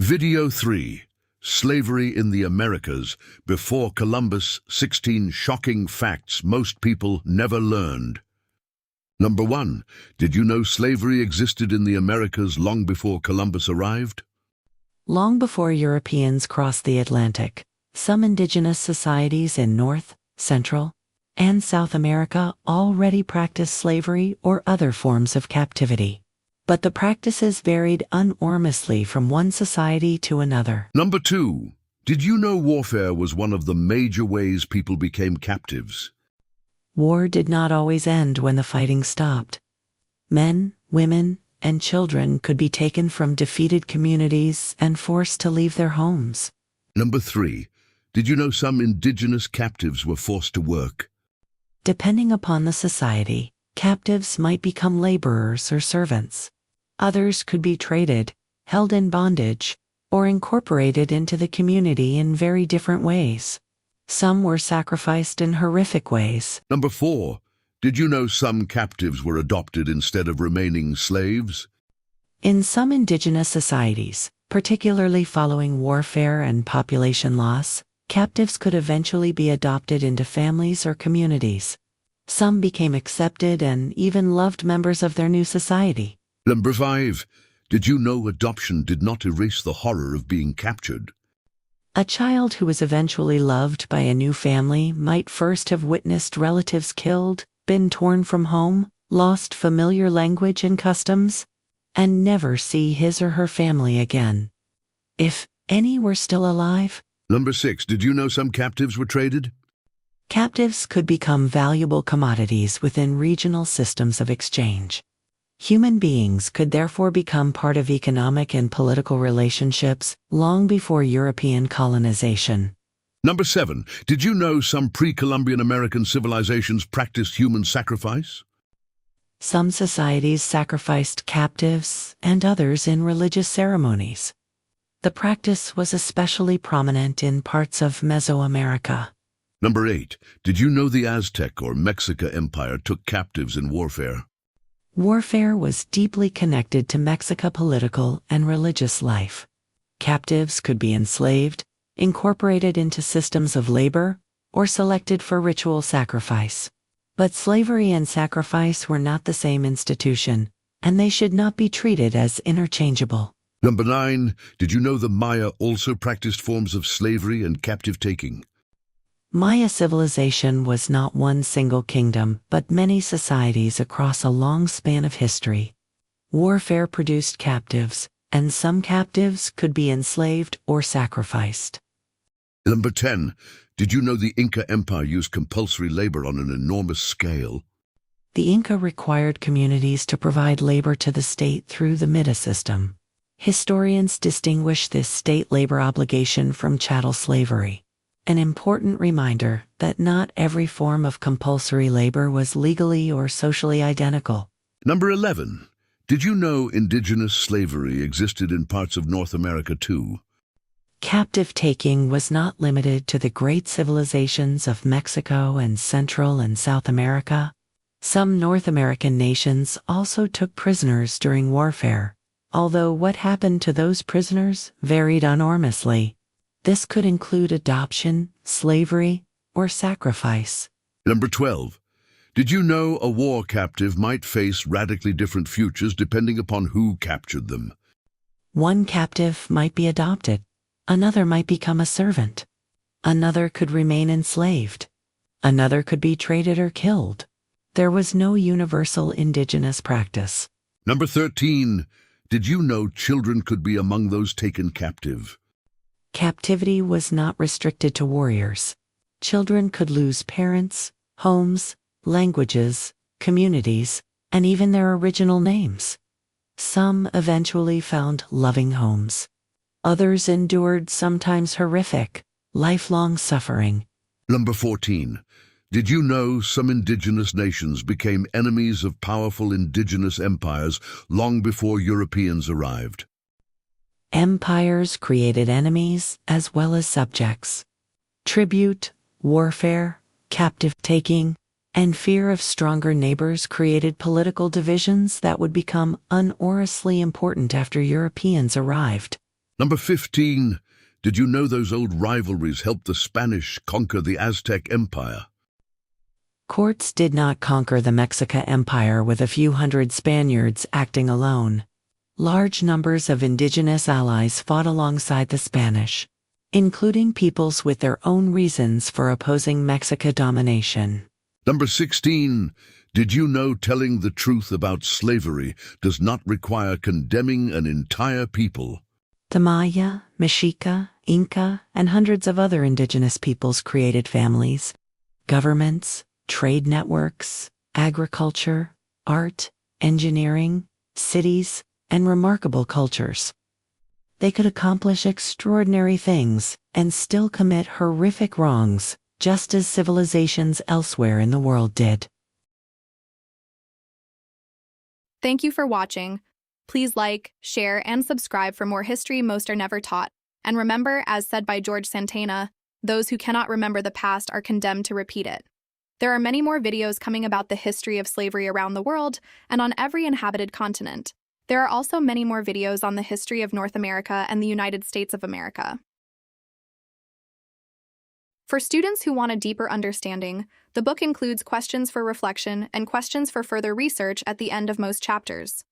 Video 3. Slavery in the Americas before Columbus. 16 shocking facts most people never learned. Number 1. Did you know slavery existed in the Americas long before Columbus arrived? Long before Europeans crossed the Atlantic, some indigenous societies in North, Central, and South America already practiced slavery or other forms of captivity. But the practices varied enormously from one society to another. Number 2. Did you know warfare was one of the major ways people became captives? War did not always end when the fighting stopped. Men, women, and children could be taken from defeated communities and forced to leave their homes. Number 3. Did you know some indigenous captives were forced to work? Depending upon the society, captives might become laborers or servants. Others could be traded, held in bondage, or incorporated into the community in very different ways. Some were sacrificed in horrific ways. Number 4. Did you know some captives were adopted instead of remaining slaves? In some indigenous societies, particularly following warfare and population loss, captives could eventually be adopted into families or communities. Some became accepted and even loved members of their new society. Number 5. Did you know adoption did not erase the horror of being captured? A child who was eventually loved by a new family might first have witnessed relatives killed, been torn from home, lost familiar language and customs, and never see his or her family again, if any were still alive. Number 6. Did you know some captives were traded? Captives could become valuable commodities within regional systems of exchange. Human beings could therefore become part of economic and political relationships long before European colonization. Number 7. Did you know some pre-Columbian American civilizations practiced human sacrifice? Some societies sacrificed captives and others in religious ceremonies. The practice was especially prominent in parts of Mesoamerica. Number 8. Did you know the Aztec or Mexica Empire took captives in warfare? Warfare was deeply connected to Mexican political and religious life. Captives could be enslaved, incorporated into systems of labor, or selected for ritual sacrifice. But slavery and sacrifice were not the same institution, and they should not be treated as interchangeable. Number 9. Did you know the Maya also practiced forms of slavery and captive taking? Maya civilization was not one single kingdom, but many societies across a long span of history. Warfare produced captives, and some captives could be enslaved or sacrificed. Number 10. Did you know the Inca Empire used compulsory labor on an enormous scale? The Inca required communities to provide labor to the state through the Mita system. Historians distinguish this state labor obligation from chattel slavery. An important reminder that not every form of compulsory labor was legally or socially identical. Number 11. Did you know indigenous slavery existed in parts of North America too? Captive taking was not limited to the great civilizations of Mexico and Central and South America. Some North American nations also took prisoners during warfare, although what happened to those prisoners varied enormously. This could include adoption, slavery, or sacrifice. Number 12. Did you know a war captive might face radically different futures depending upon who captured them? One captive might be adopted. Another might become a servant. Another could remain enslaved. Another could be traded or killed. There was no universal indigenous practice. Number 13. Did you know children could be among those taken captive? Captivity was not restricted to warriors. Children could lose parents, homes, languages, communities, and even their original names. Some eventually found loving homes. Others endured sometimes horrific, lifelong suffering. Number 14. Did you know some indigenous nations became enemies of powerful indigenous empires long before Europeans arrived? Empires created enemies as well as subjects. Tribute, warfare, captive taking, and fear of stronger neighbors created political divisions that would become uneasily important after Europeans arrived. Number 15. Did you know those old rivalries helped the Spanish conquer the Aztec Empire? Courts did not conquer the Mexica Empire with a few hundred Spaniards acting alone. Large numbers of indigenous allies fought alongside the Spanish, including peoples with their own reasons for opposing Mexica domination. Number 16. Did you know telling the truth about slavery does not require condemning an entire people? The Maya, Mexica, Inca, and hundreds of other indigenous peoples created families, governments, trade networks, agriculture, art, engineering, cities, and remarkable cultures. They could accomplish extraordinary things and still commit horrific wrongs, just as civilizations elsewhere in the world did. Thank you for watching. Please like, share, and subscribe for more history most are never taught. And remember, as said by George Santana, those who cannot remember the past are condemned to repeat it. There are many more videos coming about the history of slavery around the world and on every inhabited continent. There are also many more videos on the history of North America and the United States of America. For students who want a deeper understanding, the book includes questions for reflection and questions for further research at the end of most chapters.